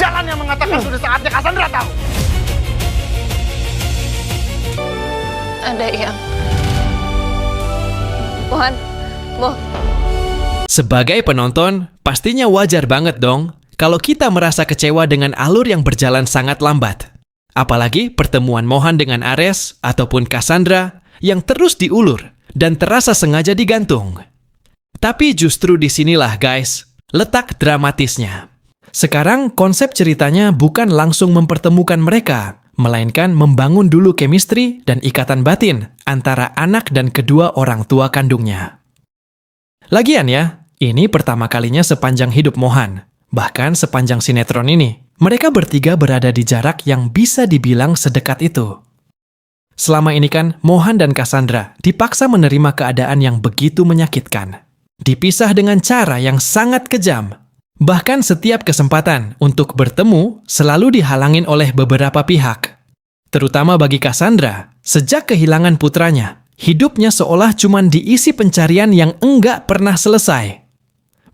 Jalan yang mengatakan sudah saatnya Cassandra tahu. Ada yang... Mohan, Sebagai penonton, pastinya wajar banget dong kalau kita merasa kecewa dengan alur yang berjalan sangat lambat. Apalagi pertemuan Mohan dengan Ares ataupun Cassandra yang terus diulur dan terasa sengaja digantung. Tapi justru disinilah guys, letak dramatisnya. Sekarang konsep ceritanya bukan langsung mempertemukan mereka, melainkan membangun dulu chemistry dan ikatan batin antara anak dan kedua orang tua kandungnya. Lagian ya, ini pertama kalinya sepanjang hidup Mohan. Bahkan sepanjang sinetron ini, mereka bertiga berada di jarak yang bisa dibilang sedekat itu. Selama ini kan, Mohan dan Cassandra dipaksa menerima keadaan yang begitu menyakitkan. Dipisah dengan cara yang sangat kejam. Bahkan setiap kesempatan untuk bertemu selalu dihalangin oleh beberapa pihak. Terutama bagi Cassandra, sejak kehilangan putranya, hidupnya seolah cuma diisi pencarian yang enggak pernah selesai.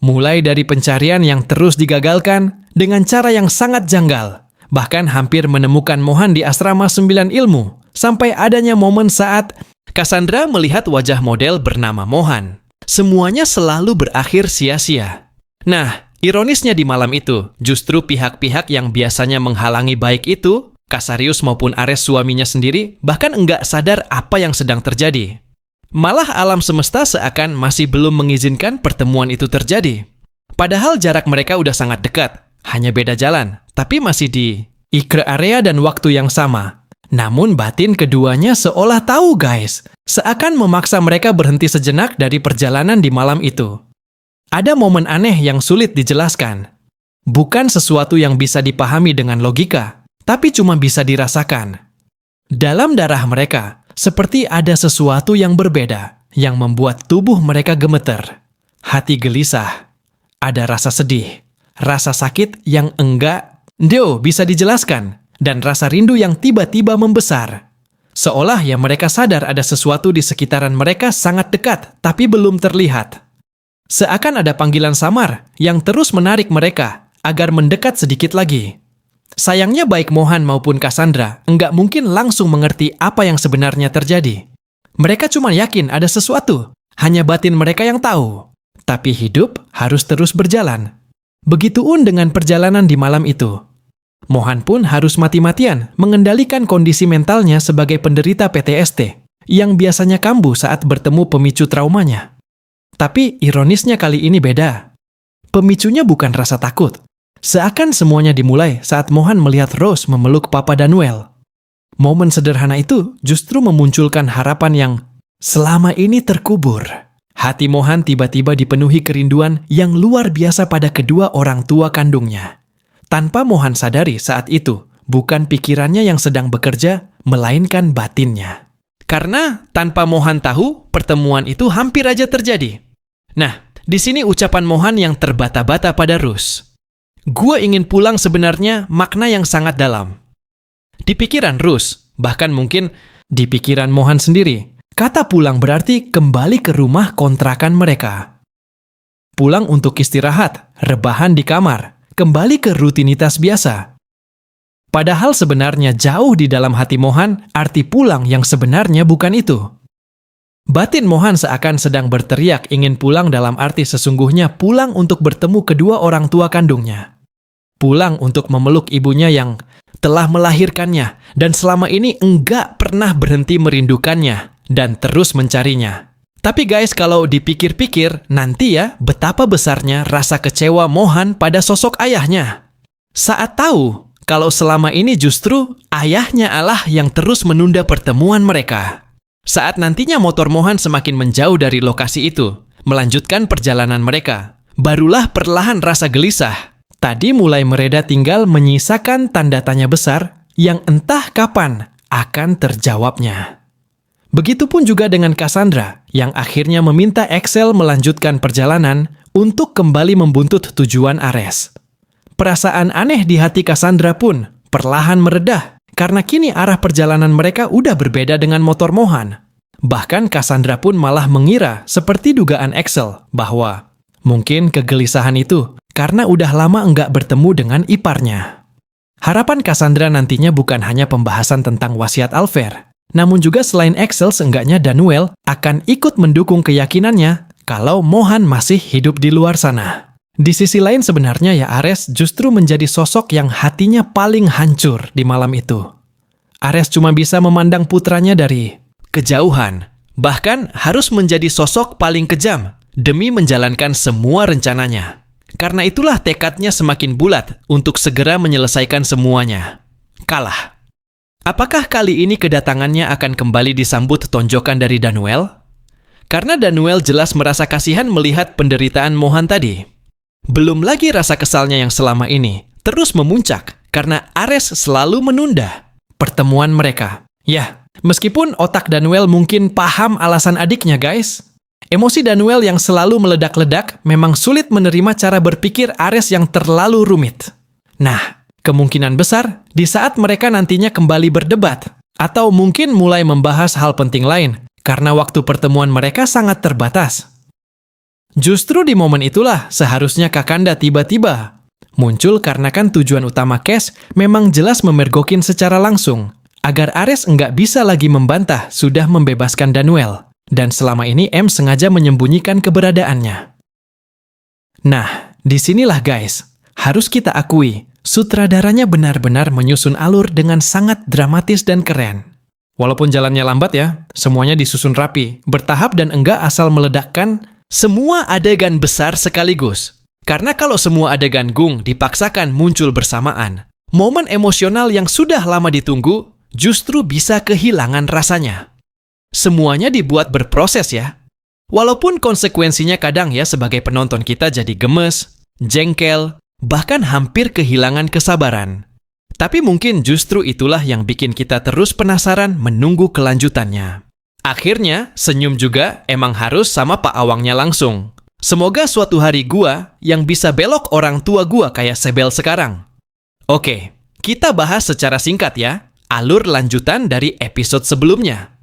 Mulai dari pencarian yang terus digagalkan dengan cara yang sangat janggal, bahkan hampir menemukan Mohan di asrama 9 ilmu, sampai adanya momen saat Cassandra melihat wajah model bernama Mohan. Semuanya selalu berakhir sia-sia. Nah, ironisnya di malam itu, justru pihak-pihak yang biasanya menghalangi baik itu, Casarius maupun Ares suaminya sendiri, bahkan enggak sadar apa yang sedang terjadi. Malah alam semesta seakan masih belum mengizinkan pertemuan itu terjadi. Padahal jarak mereka udah sangat dekat, hanya beda jalan, tapi masih di area dan waktu yang sama. Namun batin keduanya seolah tahu guys, seakan memaksa mereka berhenti sejenak dari perjalanan di malam itu. Ada momen aneh yang sulit dijelaskan. Bukan sesuatu yang bisa dipahami dengan logika, tapi cuma bisa dirasakan. Dalam darah mereka, seperti ada sesuatu yang berbeda, yang membuat tubuh mereka gemeter. Hati gelisah, ada rasa sedih, rasa sakit yang enggak bisa dijelaskan, dan rasa rindu yang tiba-tiba membesar. Seolah ya mereka sadar ada sesuatu di sekitaran mereka sangat dekat, tapi belum terlihat. Seakan ada panggilan samar yang terus menarik mereka agar mendekat sedikit lagi. Sayangnya baik Mohan maupun Cassandra enggak mungkin langsung mengerti apa yang sebenarnya terjadi. Mereka cuma yakin ada sesuatu, hanya batin mereka yang tahu. Tapi hidup harus terus berjalan. Begituun dengan perjalanan di malam itu. Mohan pun harus mati-matian mengendalikan kondisi mentalnya sebagai penderita PTSD yang biasanya kambuh saat bertemu pemicu traumanya. Tapi ironisnya kali ini beda. Pemicunya bukan rasa takut. Seakan semuanya dimulai saat Mohan melihat Rose memeluk Papa Danuel. Momen sederhana itu justru memunculkan harapan yang selama ini terkubur. Hati Mohan tiba-tiba dipenuhi kerinduan yang luar biasa pada kedua orang tua kandungnya. Tanpa Mohan sadari saat itu, bukan pikirannya yang sedang bekerja, melainkan batinnya. Karena tanpa Mohan tahu, pertemuan itu hampir aja terjadi. Nah, di sini ucapan Mohan yang terbata-bata pada Rose. Gua ingin pulang sebenarnya makna yang sangat dalam. Di pikiran Rose, bahkan mungkin di pikiran Mohan sendiri, kata pulang berarti kembali ke rumah kontrakan mereka. Pulang untuk istirahat, rebahan di kamar, kembali ke rutinitas biasa. Padahal sebenarnya jauh di dalam hati Mohan, arti pulang yang sebenarnya bukan itu. Batin Mohan seakan sedang berteriak ingin pulang dalam arti sesungguhnya pulang untuk bertemu kedua orang tua kandungnya. Pulang untuk memeluk ibunya yang telah melahirkannya dan selama ini enggak pernah berhenti merindukannya dan terus mencarinya. Tapi guys, kalau dipikir-pikir, nanti ya betapa besarnya rasa kecewa Mohan pada sosok ayahnya. Saat tahu kalau selama ini justru ayahnya Allah yang terus menunda pertemuan mereka. Saat nantinya motor Mohan semakin menjauh dari lokasi itu, melanjutkan perjalanan mereka, barulah perlahan rasa gelisah tadi mulai mereda tinggal menyisakan tanda tanya besar yang entah kapan akan terjawabnya. Begitupun juga dengan Cassandra yang akhirnya meminta Excel melanjutkan perjalanan untuk kembali membuntut tujuan Ares. Perasaan aneh di hati Cassandra pun perlahan meredah karena kini arah perjalanan mereka udah berbeda dengan motor Mohan. Bahkan Cassandra pun malah mengira seperti dugaan Excel bahwa mungkin kegelisahan itu karena udah lama enggak bertemu dengan iparnya. Harapan Cassandra nantinya bukan hanya pembahasan tentang wasiat Alfer, namun juga selain Axel, seenggaknya Danuel akan ikut mendukung keyakinannya kalau Mohan masih hidup di luar sana. Di sisi lain sebenarnya ya Ares justru menjadi sosok yang hatinya paling hancur di malam itu. Ares cuma bisa memandang putranya dari kejauhan, bahkan harus menjadi sosok paling kejam demi menjalankan semua rencananya. Karena itulah tekadnya semakin bulat untuk segera menyelesaikan semuanya. Kalah. Apakah kali ini kedatangannya akan kembali disambut tonjokan dari Danuel? Karena Danuel jelas merasa kasihan melihat penderitaan Mohan tadi. Belum lagi rasa kesalnya yang selama ini terus memuncak karena Ares selalu menunda pertemuan mereka. Ya, meskipun otak Danuel mungkin paham alasan adiknya guys. Emosi Danuel yang selalu meledak-ledak memang sulit menerima cara berpikir Ares yang terlalu rumit. Nah, kemungkinan besar di saat mereka nantinya kembali berdebat atau mungkin mulai membahas hal penting lain karena waktu pertemuan mereka sangat terbatas. Justru di momen itulah seharusnya Kakanda tiba-tiba muncul karena kan tujuan utama Cass memang jelas memergokin secara langsung agar Ares nggak bisa lagi membantah sudah membebaskan Danuel dan selama ini M sengaja menyembunyikan keberadaannya. Nah, disinilah guys, harus kita akui sutradaranya benar-benar menyusun alur dengan sangat dramatis dan keren. Walaupun jalannya lambat ya, semuanya disusun rapi, bertahap dan enggak asal meledakkan semua adegan besar sekaligus. Karena kalau semua adegan gung dipaksakan muncul bersamaan, momen emosional yang sudah lama ditunggu justru bisa kehilangan rasanya. Semuanya dibuat berproses ya. Walaupun konsekuensinya kadang ya sebagai penonton kita jadi gemes, jengkel, bahkan hampir kehilangan kesabaran. Tapi mungkin justru itulah yang bikin kita terus penasaran menunggu kelanjutannya. Akhirnya, senyum juga emang harus sama Pak Awangnya langsung. Semoga suatu hari gua yang bisa belok orang tua gua kayak Sebel sekarang. Oke, kita bahas secara singkat ya, alur lanjutan dari episode sebelumnya.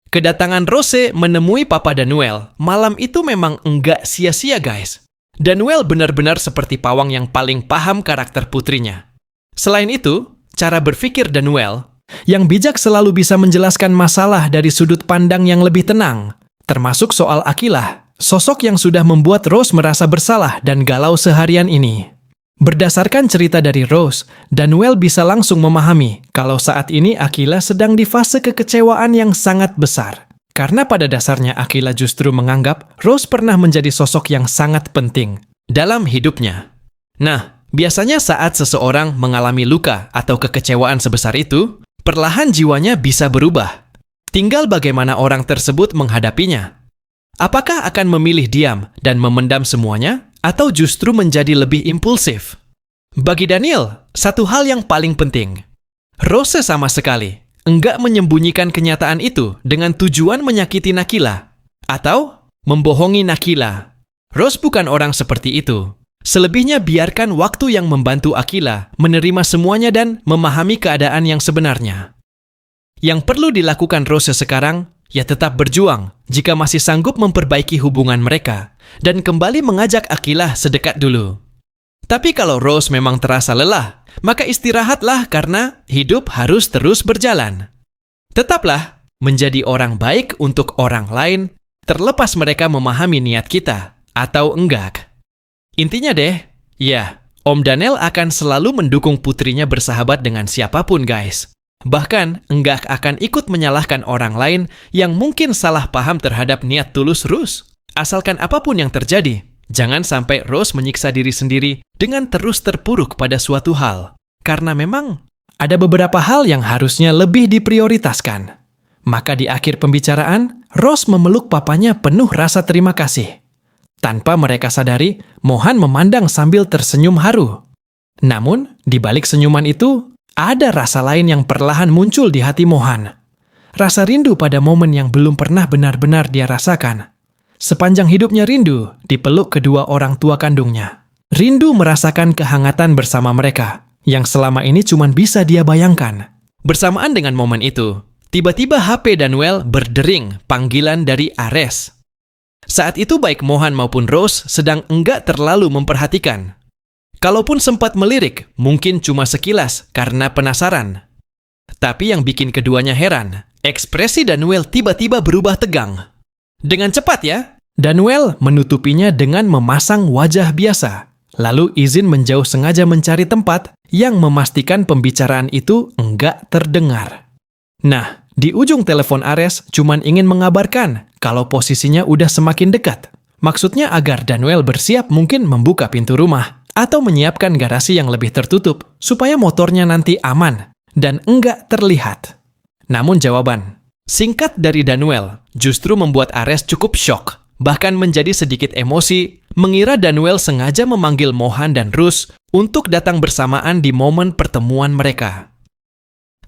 Kedatangan Rose menemui Papa Danuel malam itu memang enggak sia-sia guys. Danuel benar-benar seperti pawang yang paling paham karakter putrinya. Selain itu, cara berpikir Danuel yang bijak selalu bisa menjelaskan masalah dari sudut pandang yang lebih tenang, termasuk soal Akilah, sosok yang sudah membuat Rose merasa bersalah dan galau seharian ini. Berdasarkan cerita dari Rose, Danuel bisa langsung memahami kalau saat ini Akilah sedang di fase kekecewaan yang sangat besar. Karena pada dasarnya Akilah justru menganggap Rose pernah menjadi sosok yang sangat penting dalam hidupnya. Nah, biasanya saat seseorang mengalami luka atau kekecewaan sebesar itu, perlahan jiwanya bisa berubah. Tinggal bagaimana orang tersebut menghadapinya. Apakah akan memilih diam dan memendam semuanya, atau justru menjadi lebih impulsif? Bagi Daniel, satu hal yang paling penting. Rose sama sekali enggak menyembunyikan kenyataan itu dengan tujuan menyakiti Nakila atau membohongi Nakila. Rose bukan orang seperti itu. Selebihnya biarkan waktu yang membantu Akilah menerima semuanya dan memahami keadaan yang sebenarnya. Yang perlu dilakukan Rose sekarang, ya tetap berjuang jika masih sanggup memperbaiki hubungan mereka dan kembali mengajak Akilah sedekat dulu. Tapi kalau Rose memang terasa lelah, maka istirahatlah karena hidup harus terus berjalan. Tetaplah menjadi orang baik untuk orang lain, terlepas mereka memahami niat kita atau enggak. Intinya deh, ya, Om Daniel akan selalu mendukung putrinya bersahabat dengan siapapun guys. Bahkan, enggak akan ikut menyalahkan orang lain yang mungkin salah paham terhadap niat tulus Rose. Asalkan apapun yang terjadi, jangan sampai Rose menyiksa diri sendiri dengan terus terpuruk pada suatu hal. Karena memang ada beberapa hal yang harusnya lebih diprioritaskan. Maka di akhir pembicaraan, Rose memeluk papanya penuh rasa terima kasih. Tanpa mereka sadari, Mohan memandang sambil tersenyum haru. Namun, di balik senyuman itu, ada rasa lain yang perlahan muncul di hati Mohan. Rasa rindu pada momen yang belum pernah benar-benar dia rasakan. Sepanjang hidupnya rindu dipeluk kedua orang tua kandungnya. Rindu merasakan kehangatan bersama mereka, yang selama ini cuma bisa dia bayangkan. Bersamaan dengan momen itu, tiba-tiba HP Danuel berdering panggilan dari Ares. Saat itu baik Mohan maupun Rose sedang enggak terlalu memperhatikan. Kalaupun sempat melirik, mungkin cuma sekilas karena penasaran. Tapi yang bikin keduanya heran, ekspresi Daniel tiba-tiba berubah tegang. Dengan cepat ya, Daniel menutupinya dengan memasang wajah biasa, lalu izin menjauh sengaja mencari tempat yang memastikan pembicaraan itu enggak terdengar. Nah, di ujung telepon Ares cuman ingin mengabarkan kalau posisinya udah semakin dekat. Maksudnya agar Daniel bersiap mungkin membuka pintu rumah atau menyiapkan garasi yang lebih tertutup supaya motornya nanti aman dan enggak terlihat. Namun jawaban singkat dari Daniel justru membuat Ares cukup shock, bahkan menjadi sedikit emosi, mengira Daniel sengaja memanggil Mohan dan Rus untuk datang bersamaan di momen pertemuan mereka.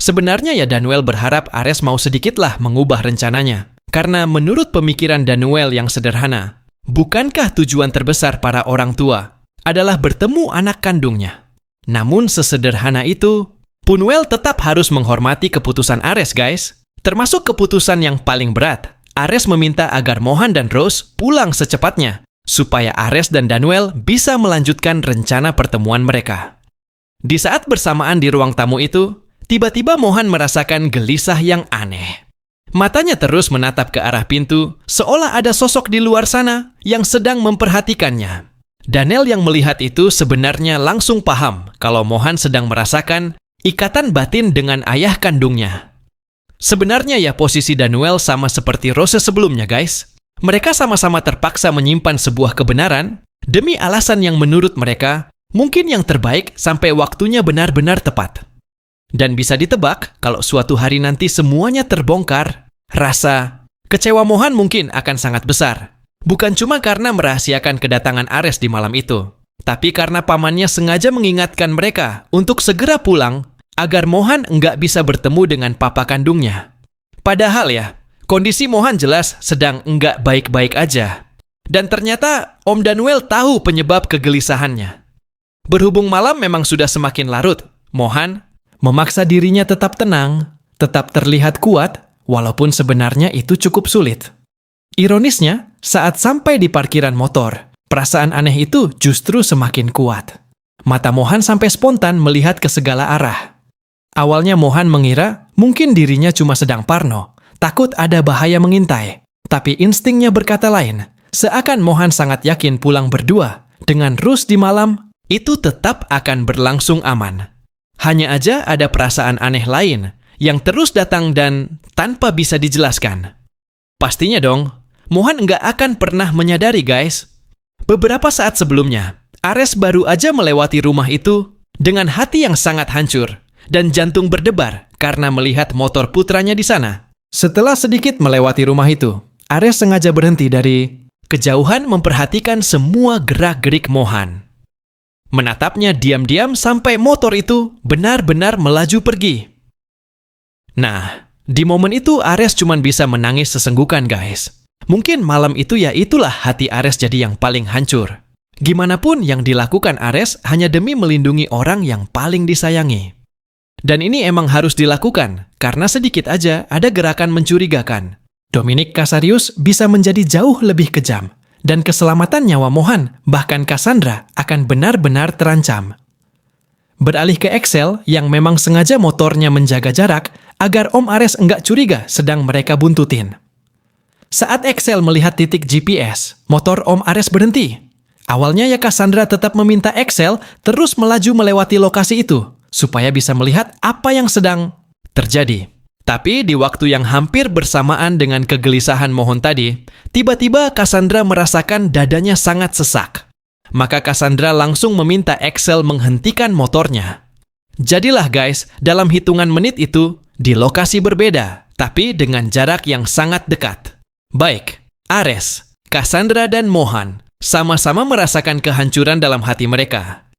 Sebenarnya ya Daniel berharap Ares mau sedikitlah mengubah rencananya. Karena menurut pemikiran Daniel yang sederhana, bukankah tujuan terbesar para orang tua adalah bertemu anak kandungnya? Namun sesederhana itu, Punuel tetap harus menghormati keputusan Ares guys. Termasuk keputusan yang paling berat. Ares meminta agar Mohan dan Rose pulang secepatnya, supaya Ares dan Daniel bisa melanjutkan rencana pertemuan mereka. Di saat bersamaan di ruang tamu itu, tiba-tiba Mohan merasakan gelisah yang aneh. Matanya terus menatap ke arah pintu, seolah ada sosok di luar sana yang sedang memperhatikannya. Daniel yang melihat itu sebenarnya langsung paham kalau Mohan sedang merasakan ikatan batin dengan ayah kandungnya. Sebenarnya ya posisi Daniel sama seperti Rose sebelumnya guys. Mereka sama-sama terpaksa menyimpan sebuah kebenaran demi alasan yang menurut mereka mungkin yang terbaik sampai waktunya benar-benar tepat. Dan bisa ditebak, kalau suatu hari nanti semuanya terbongkar, rasa kecewa Mohan mungkin akan sangat besar. Bukan cuma karena merahasiakan kedatangan Ares di malam itu, tapi karena pamannya sengaja mengingatkan mereka untuk segera pulang agar Mohan nggak bisa bertemu dengan papa kandungnya. Padahal ya, kondisi Mohan jelas sedang nggak baik-baik aja. Dan ternyata Om Daniel tahu penyebab kegelisahannya. Berhubung malam memang sudah semakin larut, Mohan memaksa dirinya tetap tenang, tetap terlihat kuat, walaupun sebenarnya itu cukup sulit. Ironisnya, saat sampai di parkiran motor, perasaan aneh itu justru semakin kuat. Mata Mohan sampai spontan melihat ke segala arah. Awalnya Mohan mengira mungkin dirinya cuma sedang parno, takut ada bahaya mengintai. Tapi instingnya berkata lain, seakan Mohan sangat yakin pulang berdua dengan Rus di malam, itu tetap akan berlangsung aman. Hanya aja ada perasaan aneh lain yang terus datang dan tanpa bisa dijelaskan. Pastinya dong, Mohan nggak akan pernah menyadari guys. Beberapa saat sebelumnya, Ares baru aja melewati rumah itu dengan hati yang sangat hancur dan jantung berdebar karena melihat motor putranya di sana. Setelah sedikit melewati rumah itu, Ares sengaja berhenti dari kejauhan memperhatikan semua gerak-gerik Mohan. Menatapnya diam-diam sampai motor itu benar-benar melaju pergi. Nah, di momen itu Ares cuma bisa menangis sesenggukan guys. Mungkin malam itu ya itulah hati Ares jadi yang paling hancur. Gimanapun yang dilakukan Ares hanya demi melindungi orang yang paling disayangi. Dan ini emang harus dilakukan karena sedikit aja ada gerakan mencurigakan. Dominic Casarius bisa menjadi jauh lebih kejam. Dan keselamatan nyawa Mohan, bahkan Cassandra, akan benar-benar terancam. Beralih ke Excel yang memang sengaja motornya menjaga jarak agar Om Ares enggak curiga sedang mereka buntutin. Saat Excel melihat titik GPS, motor Om Ares berhenti. Awalnya ya Cassandra tetap meminta Excel terus melaju melewati lokasi itu supaya bisa melihat apa yang sedang terjadi. Tapi di waktu yang hampir bersamaan dengan kegelisahan Mohan tadi, tiba-tiba Cassandra merasakan dadanya sangat sesak. Maka Cassandra langsung meminta Excel menghentikan motornya. Jadilah guys, dalam hitungan menit itu, di lokasi berbeda, tapi dengan jarak yang sangat dekat. Baik, Ares, Cassandra dan Mohan sama-sama merasakan kehancuran dalam hati mereka.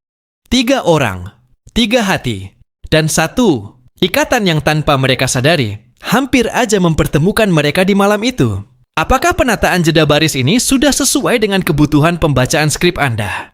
3 orang, 3 hati, dan 1 ikatan yang tanpa mereka sadari, hampir aja mempertemukan mereka di malam itu. Apakah penataan jeda baris ini sudah sesuai dengan kebutuhan pembacaan skrip Anda?